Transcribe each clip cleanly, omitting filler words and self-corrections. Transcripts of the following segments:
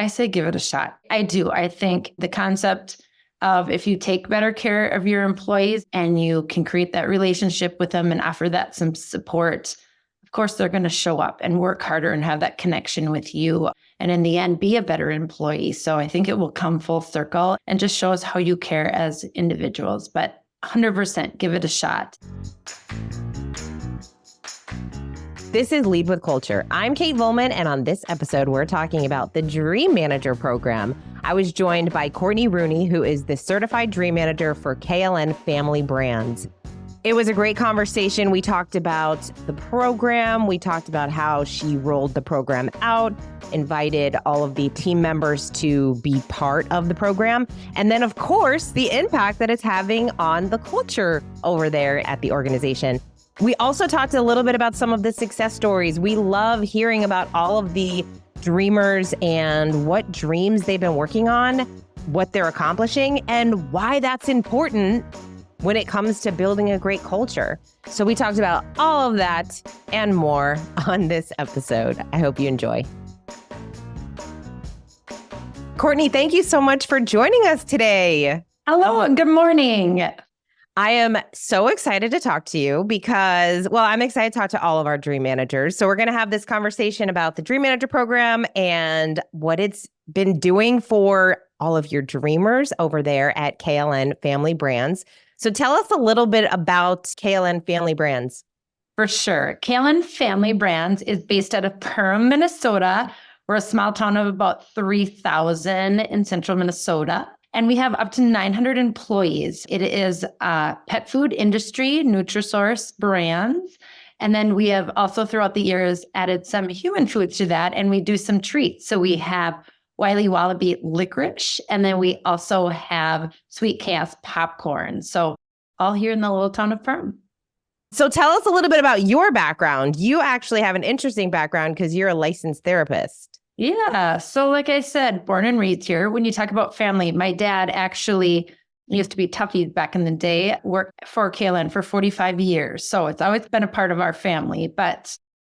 I say give it a shot. I do. I think the concept of if you take better care of your employees and you can create that relationship with them and offer that some support, of course, they're going to show up and work harder and have that connection with you. And in the end, be a better employee. So I think it will come full circle and just shows how you care as individuals. But 100% give it a shot. This is Lead with Culture. I'm Kate Volman, and on this episode, we're talking about the Dream Manager program. I was joined by Courtney Rooney, who is the Certified Dream Manager for KLN Family Brands. It was a great conversation. We talked about the program. We talked about how she rolled the program out, invited all of the team members to be part of the program. And then, of course, the impact that it's having on the culture over there at the organization. We also talked a little bit about some of the success stories. We love hearing about all of the dreamers and what dreams they've been working on, what they're accomplishing, and why that's important when it comes to building a great culture. So we talked about all of that and more on this episode. I hope you enjoy. Courtney, thank you so much for joining us today. Hello and good morning. I am so excited to talk to you because, well, I'm excited to talk to all of our dream managers. So we're going to have this conversation about the Dream Manager program and what it's been doing for all of your dreamers over there at KLN Family Brands. So tell us a little bit about KLN Family Brands. For sure. KLN Family Brands is based out of Perham, Minnesota. We're a small town of about 3,000 in central Minnesota. And we have up to 900 employees. It is a pet food industry, Nutrisource brands. And then we have also throughout the years added some human foods to that, and we do some treats. So we have Wiley Wallaby licorice, and then we also have Sweet Chaos popcorn. So all here in the little town of Perham. So tell us a little bit about your background. You actually have an interesting background because you're a licensed therapist. Yeah. So like I said, born and raised here. When you talk about family, my dad actually used to be Tuffy back in the day, worked for KLN for 45 years. So it's always been a part of our family. But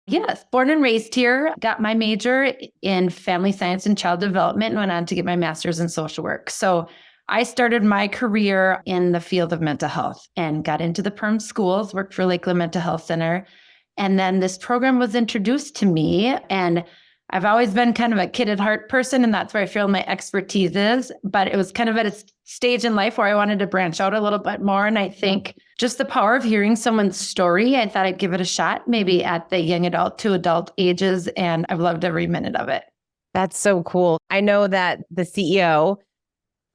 yes, born and raised here, got my major in family science and child development and went on to get my master's in social work. So I started my career in the field of mental health and got into the Perham schools, worked for Lakeland Mental Health Center. And then this program was introduced to me, and I've always been kind of a kid at heart person, and that's where I feel my expertise is. But it was kind of at a stage in life where I wanted to branch out a little bit more. And I think just the power of hearing someone's story, I thought I'd give it a shot, maybe at the young adult to adult ages. And I've loved every minute of it. That's so cool. I know that the CEO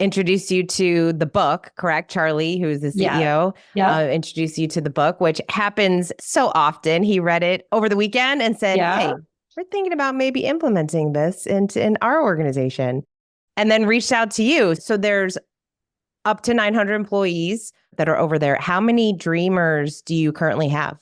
introduced you to the book, correct? Charlie, who is the CEO, introduced you to the book, which happens so often. He read it over the weekend and said, hey, we're thinking about maybe implementing this in our organization, and then reached out to you. So there's up to 900 employees that are over there. How many dreamers do you currently have?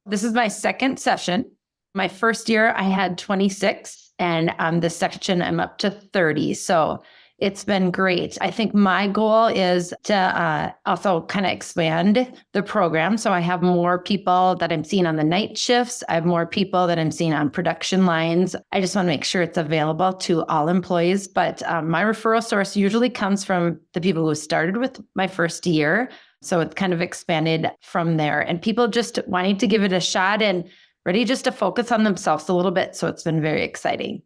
This is my second session. My first year, I had 26, and this section, I'm up to 30. So it's been great. I think my goal is to also kind of expand the program. So I have more people that I'm seeing on the night shifts. I have more people that I'm seeing on production lines. I just want to make sure it's available to all employees. But my referral source usually comes from the people who started with my first year. So it's kind of expanded from there. And people just wanting to give it a shot and ready just to focus on themselves a little bit. So it's been very exciting.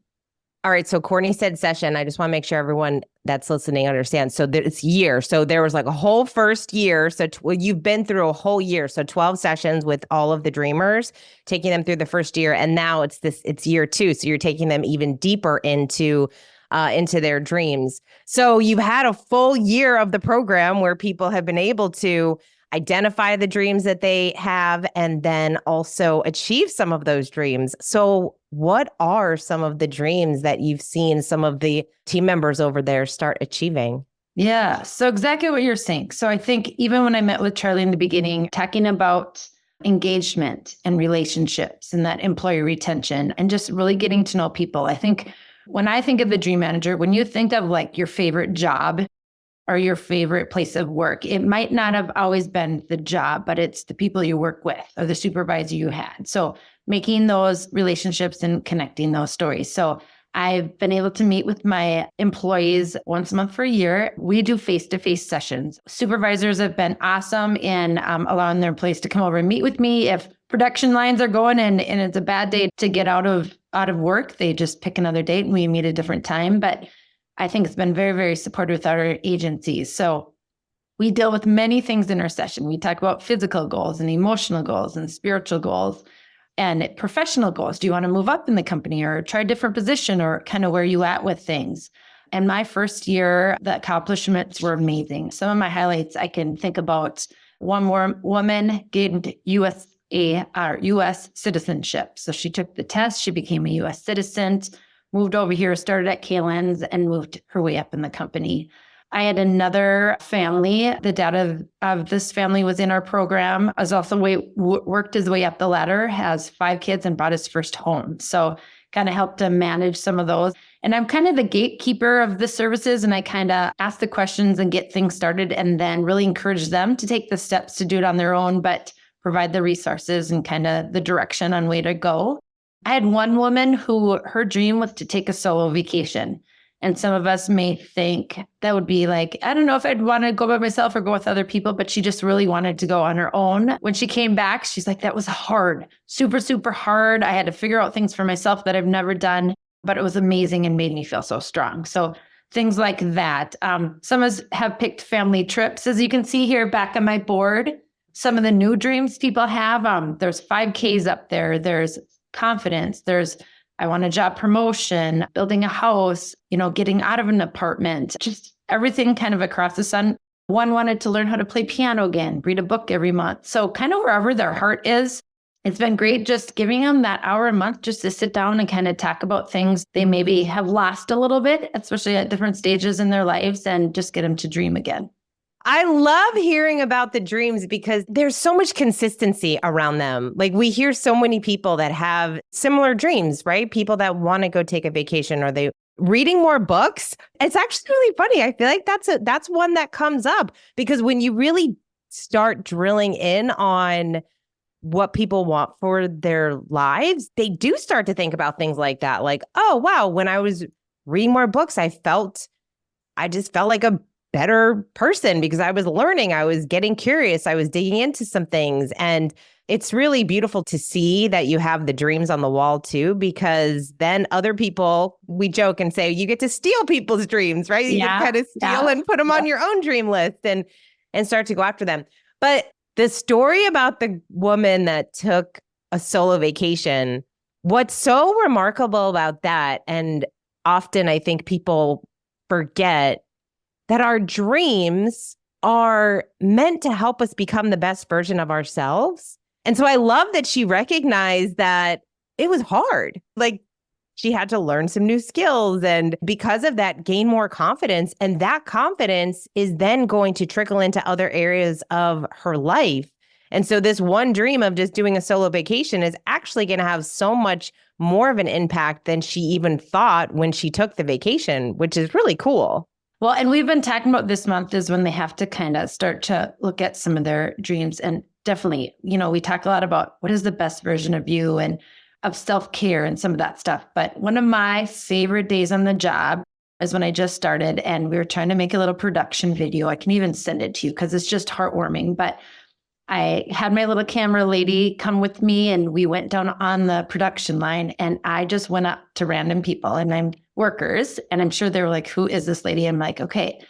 All right. So Courtney said session. I just want to make sure everyone that's listening understands. So it's year. So there was like a whole first year. So you've been through a whole year. So 12 sessions with all of the dreamers, taking them through the first year. And now it's year 2. So you're taking them even deeper into their dreams. So you've had a full year of the program where people have been able to identify the dreams that they have and then also achieve some of those dreams. So what are some of the dreams that you've seen some of the team members over there start achieving? Yeah, so exactly what you're saying. So I think even when I met with Charlie in the beginning, talking about engagement and relationships and that employee retention and just really getting to know people. I think when I think of the dream manager, when you think of like your favorite job or your favorite place of work, it might not have always been the job, but it's the people you work with or the supervisor you had. So making those relationships and connecting those stories. So I've been able to meet with my employees once a month for a year. We do face-to-face sessions. Supervisors have been awesome in allowing their employees to come over and meet with me. If production lines are going and it's a bad day to get out of work, they just pick another date and we meet a different time. But I think it's been very, very supportive with our agencies. So we deal with many things in our session. We talk about physical goals and emotional goals and spiritual goals and professional goals. Do you want to move up in the company or try a different position or kind of where you at with things? And my first year, the accomplishments were amazing. Some of my highlights, I can think about one more woman gained U.S. citizenship. So she took the test, she became a U.S. citizen, moved over here, started at KLN's and moved her way up in the company. I had another family. The dad of this family was in our program, has also worked his way up the ladder, has 5 kids and bought his first home. So kind of helped to manage some of those. And I'm kind of the gatekeeper of the services, and I kind of ask the questions and get things started and then really encourage them to take the steps to do it on their own, but provide the resources and kind of the direction on where to go. I had one woman who her dream was to take a solo vacation. And some of us may think that would be like, I don't know if I'd want to go by myself or go with other people, but she just really wanted to go on her own. When she came back, she's like, that was hard, super, super hard. I had to figure out things for myself that I've never done, but it was amazing and made me feel so strong. So things like that. Some of us have picked family trips. As you can see here back on my board, some of the new dreams people have, there's 5Ks up there. There's confidence. There's I want a job promotion, building a house, getting out of an apartment, just everything kind of across the sun. One wanted to learn how to play piano again, read a book every month. So kind of wherever their heart is, it's been great just giving them that hour a month just to sit down and kind of talk about things they maybe have lost a little bit, especially at different stages in their lives, and just get them to dream again. I love hearing about the dreams because there's so much consistency around them. Like we hear so many people that have similar dreams, right? People that want to go take a vacation or they reading more books. It's actually really funny. I feel like that's one that comes up because when you really start drilling in on what people want for their lives, they do start to think about things like that. Like, oh, wow, when I was reading more books, I just felt like a better person because I was learning, I was getting curious, I was digging into some things. And it's really beautiful to see that you have the dreams on the wall too, because then other people, we joke and say, you get to steal people's dreams, right? You can kind of steal and put them on your own dream list and start to go after them. But the story about the woman that took a solo vacation, what's so remarkable about that, and often I think people forget that our dreams are meant to help us become the best version of ourselves. And so I love that she recognized that it was hard. Like she had to learn some new skills and because of that, gain more confidence. And that confidence is then going to trickle into other areas of her life. And so this one dream of just doing a solo vacation is actually going to have so much more of an impact than she even thought when she took the vacation, which is really cool. Well, and we've been talking about this month is when they have to kind of start to look at some of their dreams. And definitely, we talk a lot about what is the best version of you and of self-care and some of that stuff. But one of my favorite days on the job is when I just started and we were trying to make a little production video. I can even send it to you because it's just heartwarming. But I had my little camera lady come with me and we went down on the production line and I just went up to random people and I'm workers. And I'm sure they were like, who is this lady? I'm like, okay,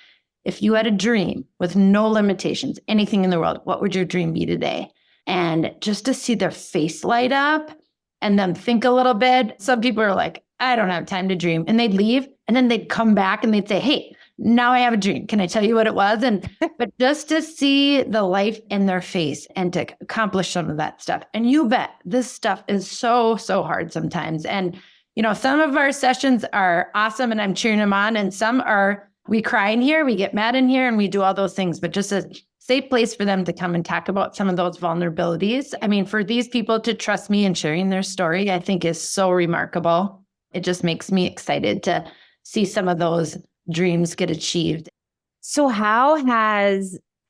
if you had a dream with no limitations, anything in the world, what would your dream be today? And just to see their face light up and then think a little bit. Some people are like, I don't have time to dream. And they'd leave and then they'd come back and they'd say, hey, now I have a dream. Can I tell you what it was? And but just to see the life in their face and to accomplish some of that stuff. And you bet this stuff is so, so hard sometimes. And, some of our sessions are awesome and I'm cheering them on. And some are, we cry in here, we get mad in here and we do all those things, but just a safe place for them to come and talk about some of those vulnerabilities. I mean, for these people to trust me in sharing their story, I think is so remarkable. It just makes me excited to see some of those dreams get achieved. So how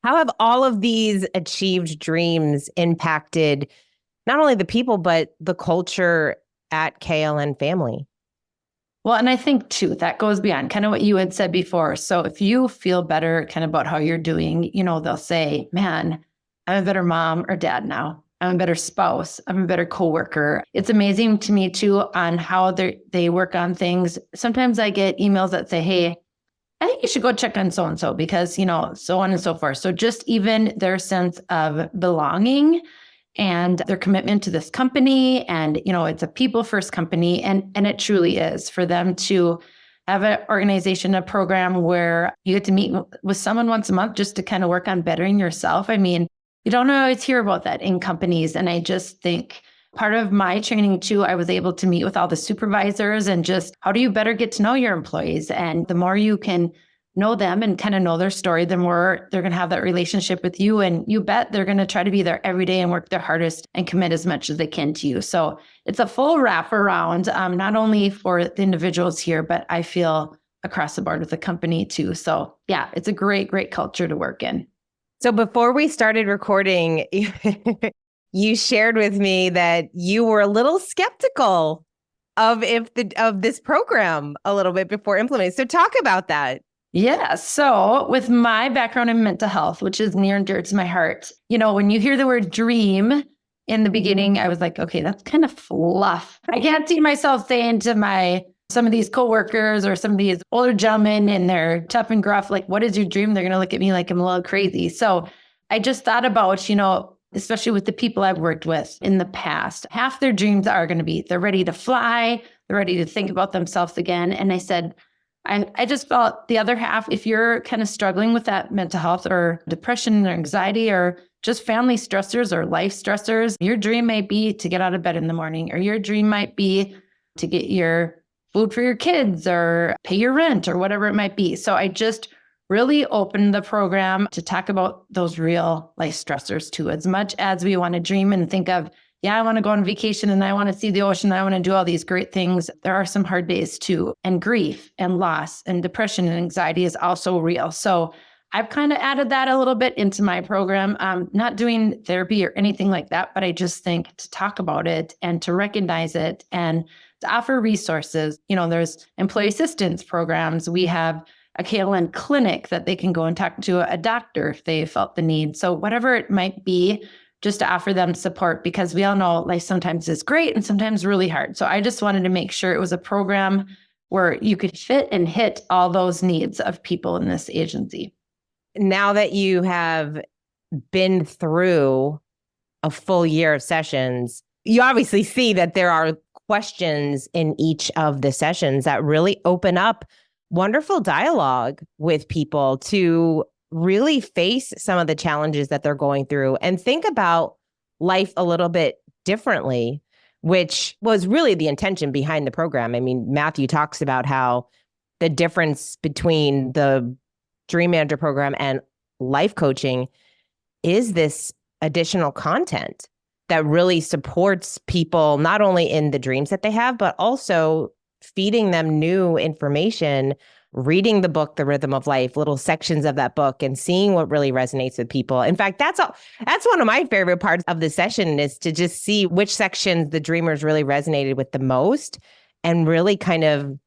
have all of these achieved dreams impacted not only the people, but the culture at KLN Family? Well, and I think too, that goes beyond kind of what you had said before. So if you feel better kind of about how you're doing, they'll say, man, I'm a better mom or dad now. I'm a better spouse. I'm a better coworker. It's amazing to me too on how they work on things. Sometimes I get emails that say, hey, I think you should go check on so-and-so because, so on and so forth. So just even their sense of belonging and their commitment to this company. And, it's a people first company. And it truly is for them to have an organization, a program where you get to meet with someone once a month just to kind of work on bettering yourself. I mean, you don't always hear about that in companies. And I just think part of my training too, I was able to meet with all the supervisors and just how do you better get to know your employees? And the more you can know them and kind of know their story, the more they're going to have that relationship with you. And you bet they're going to try to be there every day and work their hardest and commit as much as they can to you. So it's a full wrap around, not only for the individuals here, but I feel across the board with the company too. So yeah, it's a great, great culture to work in. So before we started recording, you shared with me that you were a little skeptical of this program a little bit before implementing. So talk about that. Yeah. So with my background in mental health, which is near and dear to my heart, when you hear the word dream in the beginning, I was like, okay, that's kind of fluff. I can't see myself saying to some of these coworkers or some of these older gentlemen and they're tough and gruff, like, what is your dream? They're going to look at me like I'm a little crazy. So I just thought about, especially with the people I've worked with in the past, half their dreams are going to be, they're ready to fly, they're ready to think about themselves again. And I said, I just felt the other half, if you're kind of struggling with that mental health or depression or anxiety or just family stressors or life stressors, your dream may be to get out of bed in the morning, or your dream might be to get your food for your kids or pay your rent or whatever it might be. So I just really opened the program to talk about those real life stressors too, as much as we want to dream and think of, yeah, I want to go on vacation and I want to see the ocean. I want to do all these great things. There are some hard days too. And grief and loss and depression and anxiety is also real. So I've kind of added that a little bit into my program. Not doing therapy or anything like that, but I just think to talk about it and to recognize it and to offer resources. There's employee assistance programs. We have a KLN clinic that they can go and talk to a doctor if they felt the need. So whatever it might be, just to offer them support, because we all know life sometimes is great and sometimes really hard. So I just wanted to make sure it was a program where you could fit and hit all those needs of people in this agency. Now that you have been through a full year of sessions, you obviously see that there are questions in each of the sessions that really open up wonderful dialogue with people to really face some of the challenges that they're going through and think about life a little bit differently, which was really the intention behind the program. I mean, Matthew talks about how the difference between the Dream Manager program and life coaching is this additional content that really supports people, not only in the dreams that they have, but also feeding them new information, reading the book, The Rhythm of Life, little sections of that book and seeing what really resonates with people. In fact, that's one of my favorite parts of the session is to just see which sections the dreamers really resonated with the most and really kind of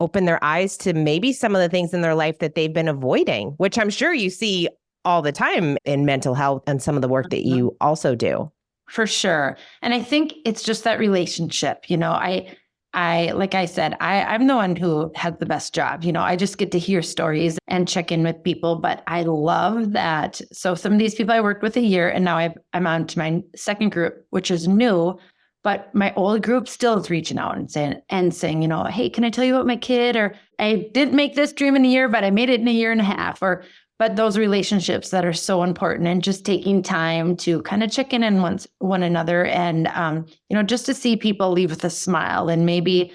open their eyes to maybe some of the things in their life that they've been avoiding, which I'm sure you see all the time in mental health and some of the work that you also do. For sure. And I think it's just that relationship. Like I said, I'm the one who has the best job. I just get to hear stories and check in with people, but I love that. So some of these people I worked with a year and now I'm on to my second group, which is new, but my old group still is reaching out and saying, hey, can I tell you about my kid? Or I didn't make this dream in a year, but I made it in a year and a half. But those relationships that are so important and just taking time to kind of check in on one another and, just to see people leave with a smile and maybe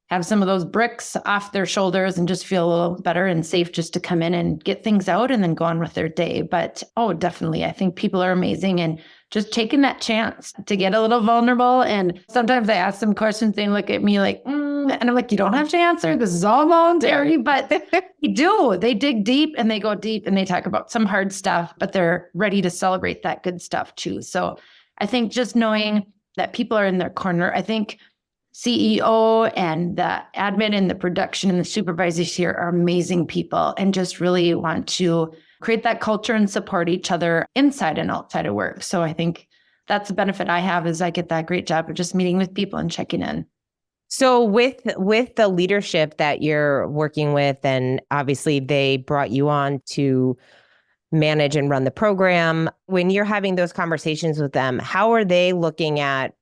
have some of those bricks off their shoulders and just feel a little better and safe just to come in and get things out and then go on with their day. But, definitely, I think people are amazing and just taking that chance to get a little vulnerable. And sometimes I ask them questions, they look at me like, and I'm like, you don't have to answer. This is all voluntary, but they do. They dig deep and they go deep and they talk about some hard stuff, but they're ready to celebrate that good stuff too. So I think just knowing that people are in their corner, I think CEO and the admin and the production and the supervisors here are amazing people and just really want to create that culture and support each other inside and outside of work. So I think that's the benefit I have is I get that great job of just meeting with people and checking in. So with the leadership that you're working with, and obviously they brought you on to manage and run the program, when you're having those conversations with them, how are they looking at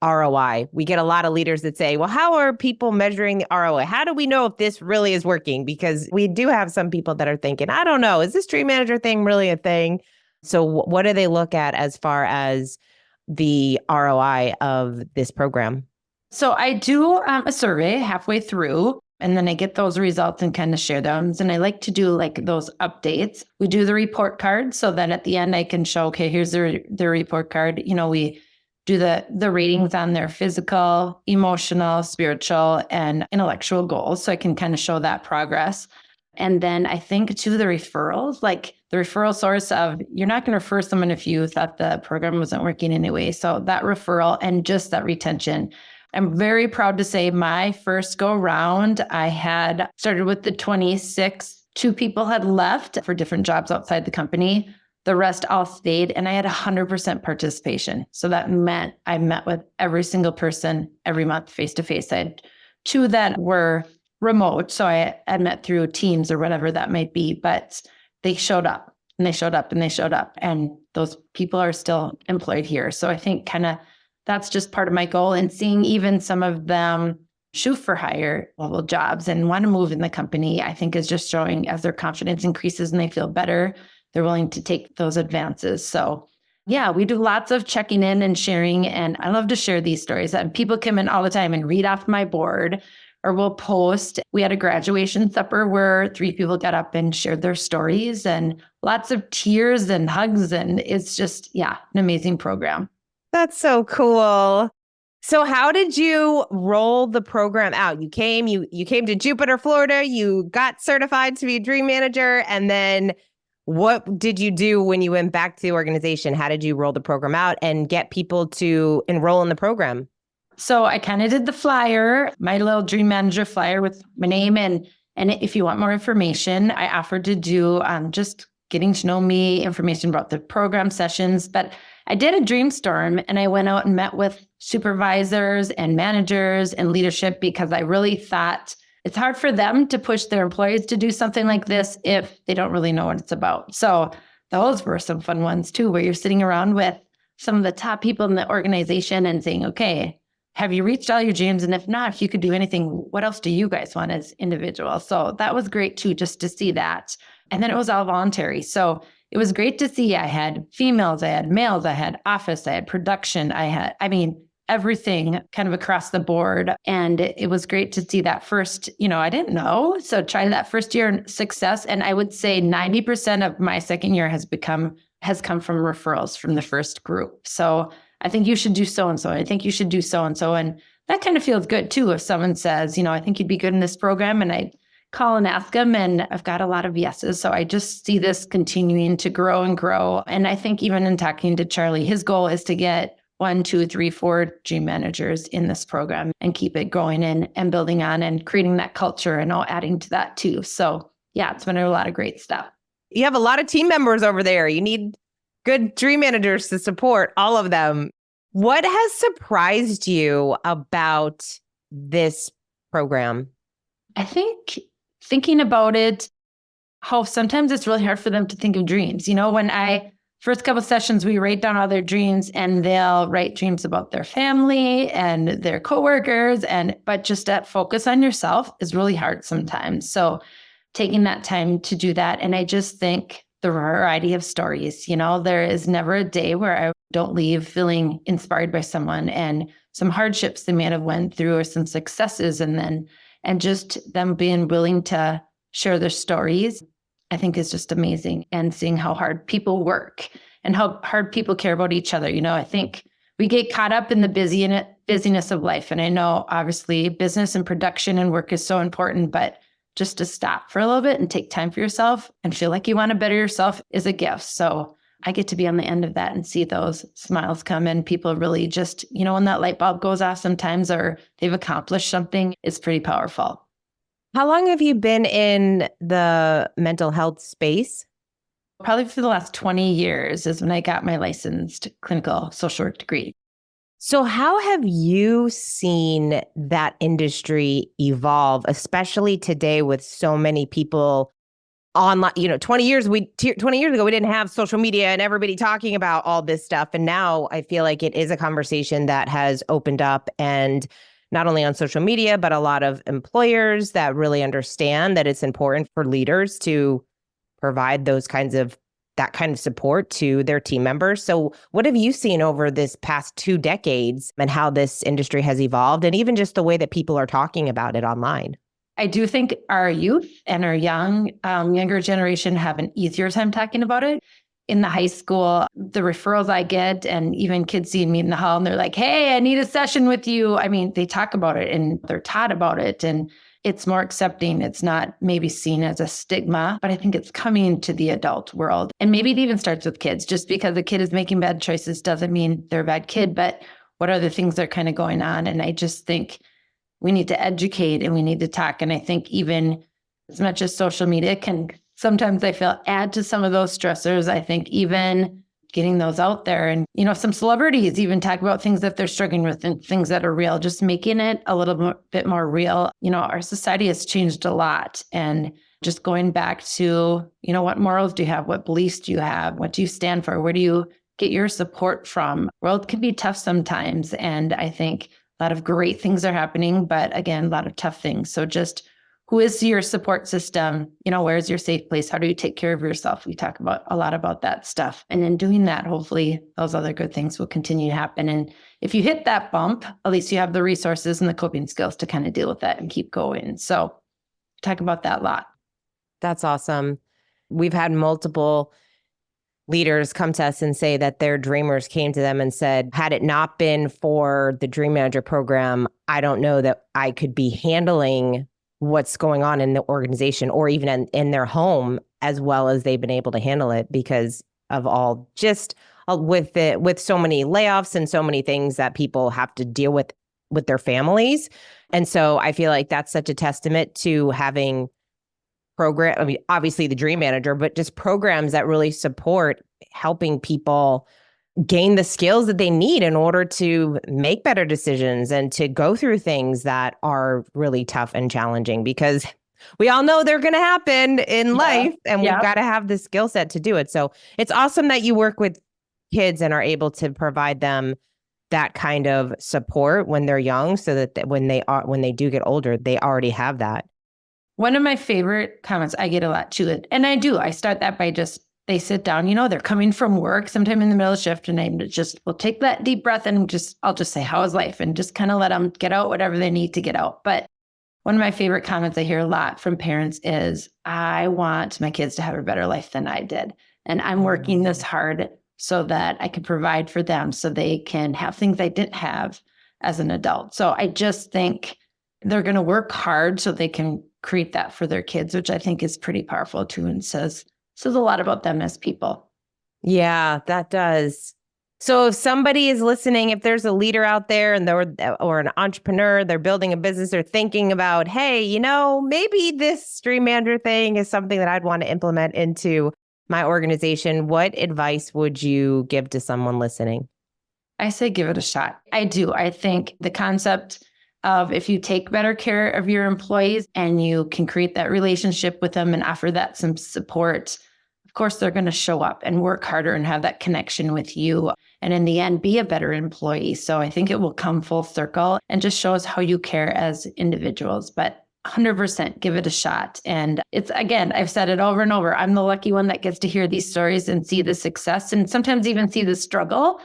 ROI? We get a lot of leaders that say, well, how are people measuring the ROI? How do we know if this really is working? Because we do have some people that are thinking, I don't know, is this dream manager thing really a thing? So what do they look at as far as the ROI of this program? So I do a survey halfway through, and then I get those results and kind of share them. And I like to do like those updates. We do the report card so that at the end I can show, okay, here's the report card. We do the ratings on their physical, emotional, spiritual, and intellectual goals. So I can kind of show that progress. And then I think to the referrals, like the referral source of, you're not going to refer someone if you thought the program wasn't working anyway. So that referral and just that retention. I'm very proud to say my first go round, I had started with the 26. 2 people had left for different jobs outside the company. The rest all stayed, and I had 100% participation. So that meant I met with every single person every month face to face. I had 2 that were remote. So I had met through Teams or whatever that might be, but they showed up and they showed up and they showed up. And those people are still employed here. So I think kind of that's just part of my goal, and seeing even some of them shoot for higher level jobs and want to move in the company, I think is just showing as their confidence increases and they feel better, they're willing to take those advances. So yeah, we do lots of checking in and sharing, and I love to share these stories. And people come in all the time and read off my board, or we'll post. We had a graduation supper where 3 people got up and shared their stories, and lots of tears and hugs. And it's just, yeah, an amazing program. That's so cool. So how did you roll the program out? You came to Jupiter, Florida, you got certified to be a dream manager. And then what did you do when you went back to the organization? How did you roll the program out and get people to enroll in the program? So I kind of did the flyer, my little dream manager flyer with my name. And if you want more information, I offered to do just getting to know me, information about the program sessions. But I did a dream storm, and I went out and met with supervisors and managers and leadership, because I really thought it's hard for them to push their employees to do something like this if they don't really know what it's about. So those were some fun ones too, where you're sitting around with some of the top people in the organization and saying, okay, have you reached all your dreams? And if not, if you could do anything, what else do you guys want as individuals? So that was great too, just to see that. And then it was all voluntary. So it was great to see. I had females, I had males, I had office, I had production, everything kind of across the board. And it was great to see that first, I didn't know. So try that first year success. And I would say 90% of my second year has come from referrals from the first group. So I think you should do so-and-so. I think you should do so-and-so. And that kind of feels good too. If someone says, I think you'd be good in this program, and I call and ask them, and I've got a lot of yeses. So I just see this continuing to grow and grow. And I think even in talking to Charlie, his goal is to get 1, 2, 3, 4 dream managers in this program and keep it growing and building on and creating that culture and all adding to that too. So yeah, it's been a lot of great stuff. You have a lot of team members over there. You need good dream managers to support all of them. What has surprised you about this program? I think thinking about it, how sometimes it's really hard for them to think of dreams. When first couple sessions, we write down all their dreams, and they'll write dreams about their family and their coworkers. But just that focus on yourself is really hard sometimes. So taking that time to do that. And I just think the variety of stories, there is never a day where I don't leave feeling inspired by someone, and some hardships they may have went through, or some successes, and just them being willing to share their stories, I think is just amazing. And seeing how hard people work and how hard people care about each other. I think we get caught up in the busyness of life. And I know obviously business and production and work is so important, but just to stop for a little bit and take time for yourself and feel like you want to better yourself is a gift. So I get to be on the end of that and see those smiles come in. People really just, when that light bulb goes off sometimes or they've accomplished something, it's pretty powerful. How long have you been in the mental health space? Probably for the last 20 years is when I got my licensed clinical social work degree. So how have you seen that industry evolve, especially today with so many people online? 20 years ago, we didn't have social media and everybody talking about all this stuff. And now I feel like it is a conversation that has opened up, and not only on social media, but a lot of employers that really understand that it's important for leaders to provide that kind of support to their team members. So what have you seen over this past 2 decades and how this industry has evolved, and even just the way that people are talking about it online? I do think our youth and our younger generation have an easier time talking about it. In the high school, the referrals I get, and even kids seeing me in the hall and they're like, hey, I need a session with you. I mean, they talk about it and they're taught about it, and it's more accepting. It's not maybe seen as a stigma, but I think it's coming to the adult world. And maybe it even starts with kids. Just because a kid is making bad choices doesn't mean they're a bad kid, but what are the things that are kind of going on? And I just think we need to educate and we need to talk. And I think even as much as social media can sometimes, I feel, add to some of those stressors, I think even getting those out there, and, some celebrities even talk about things that they're struggling with and things that are real, just making it a little bit more real. Our society has changed a lot, and just going back to, what morals do you have? What beliefs do you have? What do you stand for? Where do you get your support from? World can be tough sometimes. And I think a lot of great things are happening, but again, a lot of tough things. So just who is your support system? Where's your safe place? How do you take care of yourself? We talk a lot about that stuff. And in doing that, hopefully those other good things will continue to happen. And if you hit that bump, at least you have the resources and the coping skills to kind of deal with that and keep going. So talk about that a lot. That's awesome. We've had multiple leaders come to us and say that their dreamers came to them and said, had it not been for the Dream Manager program, I don't know that I could be handling what's going on in the organization or even in their home as well as they've been able to handle it, because of all just with so many layoffs and so many things that people have to deal with their families. And so I feel like that's such a testament to having obviously the Dream Manager, but just programs that really support helping people gain the skills that they need in order to make better decisions and to go through things that are really tough and challenging, because we all know they're going to happen in life, and we've got to have the skill set to do it. So it's awesome that you work with kids and are able to provide them that kind of support when they're young, so that when they do get older, they already have that. One of my favorite comments I get a lot too, and I start that by just, they sit down, they're coming from work sometime in the middle of shift, and I just will take that deep breath and I'll just say, how is life? And just kind of let them get out whatever they need to get out. But one of my favorite comments I hear a lot from parents is, I want my kids to have a better life than I did. And I'm working this hard so that I can provide for them so they can have things I didn't have as an adult. So I just think they're going to work hard so they can create that for their kids, which I think is pretty powerful too, and says a lot about them as people. Yeah, that does. So if somebody is listening, if there's a leader out there or an entrepreneur, they're building a business, or thinking about, hey, maybe this Dream Manager thing is something that I'd want to implement into my organization, what advice would you give to someone listening? I say give it a shot. I do. I think the concept of, if you take better care of your employees and you can create that relationship with them and offer that some support, of course, they're going to show up and work harder and have that connection with you. And in the end, be a better employee. So I think it will come full circle and just shows how you care as individuals. But 100% give it a shot. And it's, again, I've said it over and over, I'm the lucky one that gets to hear these stories and see the success and sometimes even see the struggle.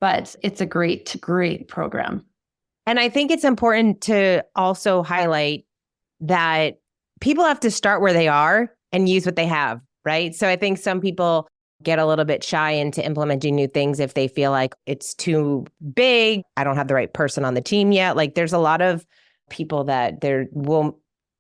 But it's a great, great program. And I think it's important to also highlight that people have to start where they are and use what they have, right? So I think some people get a little bit shy into implementing new things if they feel like it's too big. I don't have the right person on the team yet. Like, there's a lot of people that will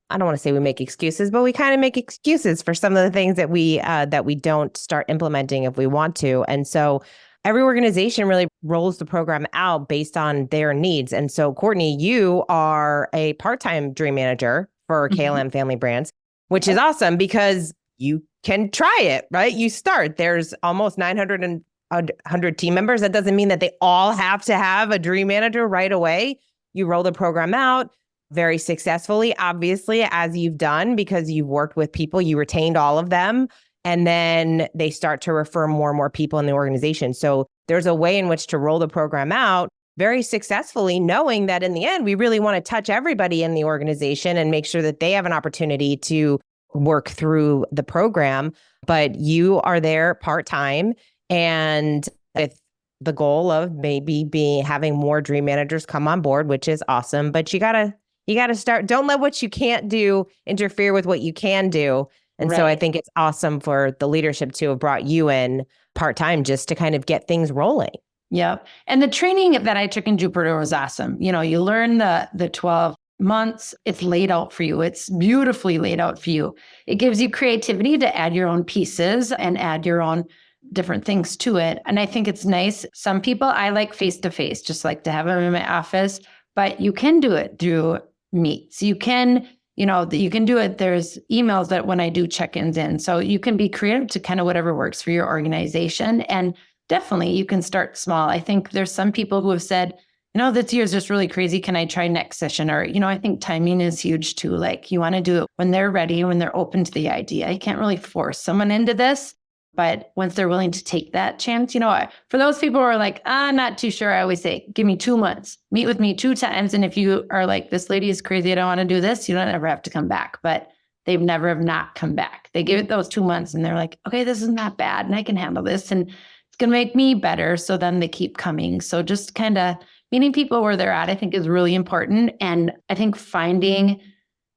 I don't want to say we make excuses, but we kind of make excuses for some of the things that we don't start implementing if we want to. And so every organization really rolls the program out based on their needs. And so, Courtney, you are a part-time dream manager for KLN Family Brands, which is awesome because you can try it, right? You start. There's almost 900 team members. That doesn't mean that they all have to have a dream manager right away. You roll the program out very successfully, obviously, as you've done because you've worked with people, you retained all of them, and then they start to refer more and more people in the organization. So there's a way in which to roll the program out very successfully, knowing that in the end, we really want to touch everybody in the organization and make sure that they have an opportunity to work through the program. But you are there part-time and with the goal of maybe having more dream managers come on board, which is awesome. But you gotta start. Don't let what you can't do interfere with what you can do. And so I think it's awesome for the leadership to have brought you in part-time just to kind of get things rolling. Yep. And the training that I took in Jupiter was awesome. You know, you learn the 12 months, it's laid out for you. It's beautifully laid out for you. It gives you creativity to add your own pieces and add your own different things to it. And I think it's nice. Some people I like face-to-face, just like to have them in my office, but you can do it through Meets. You can do it. There's emails that when I do check-ins in. So you can be creative to kind of whatever works for your organization. And definitely you can start small. I think there's some people who have said, this year is just really crazy. Can I try next session? Or, I think timing is huge too. Like you want to do it when they're ready, when they're open to the idea. You can't really force someone into this. But once they're willing to take that chance, for those people who are like, not too sure, I always say, give me 2 months, meet with me 2 times. And if you are like, this lady is crazy, I don't want to do this, you don't ever have to come back. But they've never have not come back. They give it those 2 months and they're like, okay, this is not bad and I can handle this and it's going to make me better. So then they keep coming. So just kind of meeting people where they're at, I think is really important. And I think finding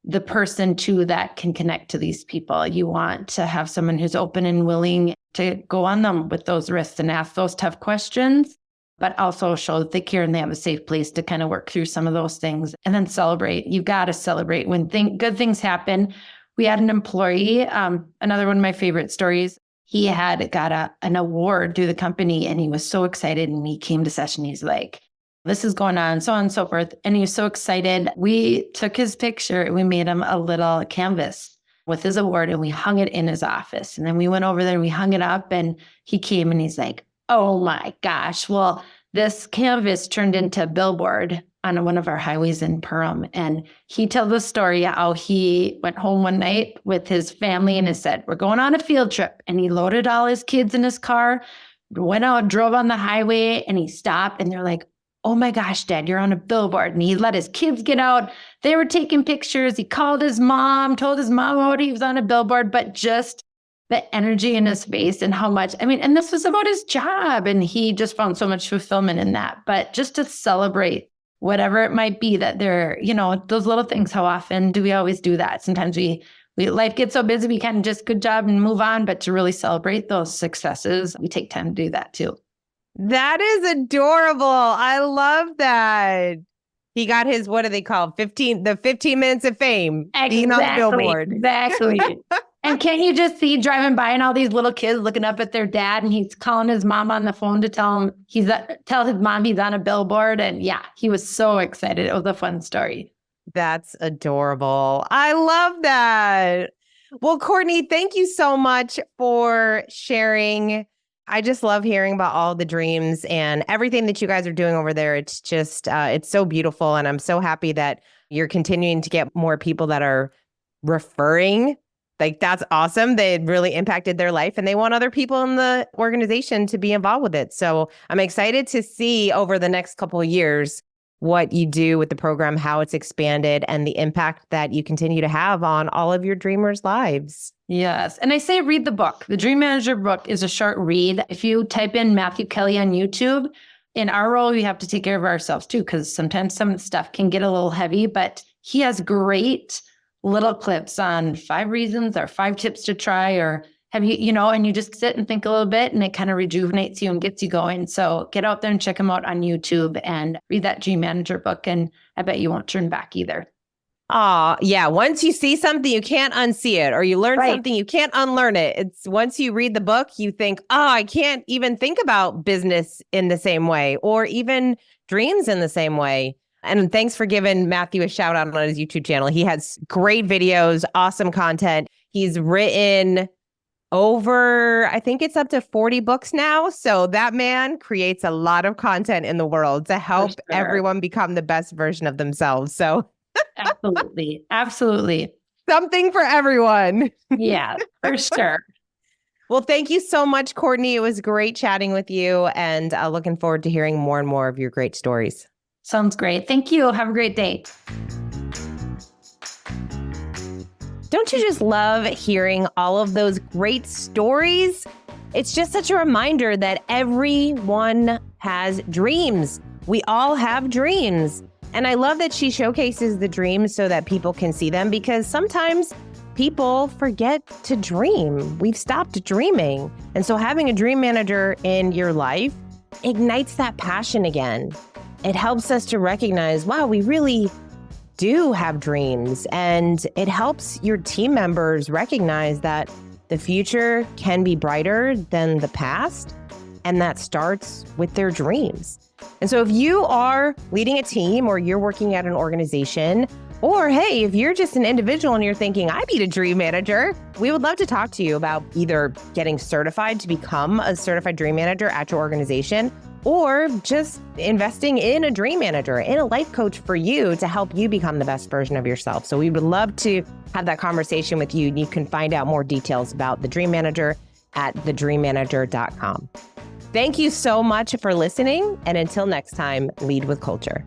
the person too that can connect to these people. You want to have someone who's open and willing to go on them with those risks and ask those tough questions, but also show that they care and they have a safe place to kind of work through some of those things and then celebrate. You got to celebrate when good things happen. We had an employee, another one of my favorite stories. He had got an award through the company and he was so excited and he came to session. He's like, this is going on and so forth. And he was so excited. We took his picture and we made him a little canvas with his award and we hung it in his office. And then we went over there and we hung it up and he came and he's like, oh my gosh, well, this canvas turned into a billboard on one of our highways in Perham. And he tells the story how he went home one night with his family and he said, we're going on a field trip. And he loaded all his kids in his car, went out, drove on the highway and he stopped and they're like, oh my gosh, Dad, you're on a billboard. And he let his kids get out. They were taking pictures. He called his mom, told his mom what he was on a billboard, but just the energy in his face and how much, and this was about his job. And he just found so much fulfillment in that. But just to celebrate whatever it might be that they're, those little things, how often do we always do that? Sometimes we life gets so busy, we kind of just good job and move on. But to really celebrate those successes, we take time to do that too. That is adorable. I love that. He got his, what do they call 15 minutes of fame. Being on the billboard. Exactly. And can't you just see driving by and all these little kids looking up at their dad and he's calling his mom on the phone to tell his mom he's on a billboard. And yeah, he was so excited. It was a fun story. That's adorable. I love that. Well, Courtney, thank you so much for sharing. I just love hearing about all the dreams and everything that you guys are doing over there. It's just, it's so beautiful. And I'm so happy that you're continuing to get more people that are referring. Like, that's awesome. They really impacted their life and they want other people in the organization to be involved with it. So I'm excited to see over the next couple of years what you do with the program, how it's expanded, and the impact that you continue to have on all of your dreamers' lives. Yes. And I say read the book. The Dream Manager book is a short read. If you type in Matthew Kelly on YouTube, in our role, we have to take care of ourselves too, because sometimes some stuff can get a little heavy, but he has great little clips on 5 reasons or 5 tips to try, or have you, and you just sit and think a little bit and it kind of rejuvenates you and gets you going. So get out there and check him out on YouTube and read that Dream Manager book. And I bet you won't turn back either. Yeah. Once you see something, you can't unsee it, or you learn something, you can't unlearn it. It's once you read the book, you think, I can't even think about business in the same way, or even dreams in the same way. And thanks for giving Matthew a shout out on his YouTube channel. He has great videos, awesome content. He's written over, I think it's up to 40 books now. So that man creates a lot of content in the world to help everyone become the best version of themselves. So absolutely. Absolutely. Something for everyone. Yeah, for sure. Well, thank you so much, Courtney. It was great chatting with you, and looking forward to hearing more and more of your great stories. Sounds great. Thank you. Have a great day. Don't you just love hearing all of those great stories? It's just such a reminder that everyone has dreams. We all have dreams. And I love that she showcases the dreams so that people can see them, because sometimes people forget to dream. We've stopped dreaming. And so having a dream manager in your life ignites that passion again. It helps us to recognize, wow, we really do have dreams. And it helps your team members recognize that the future can be brighter than the past. And that starts with their dreams. And so if you are leading a team, or you're working at an organization, or hey, if you're just an individual and you're thinking, I need a dream manager, we would love to talk to you about either getting certified to become a certified dream manager at your organization, or just investing in a dream manager, in a life coach for you to help you become the best version of yourself. So we would love to have that conversation with you. You can find out more details about the Dream Manager at thedreammanager.com. Thank you so much for listening. And until next time, lead with culture.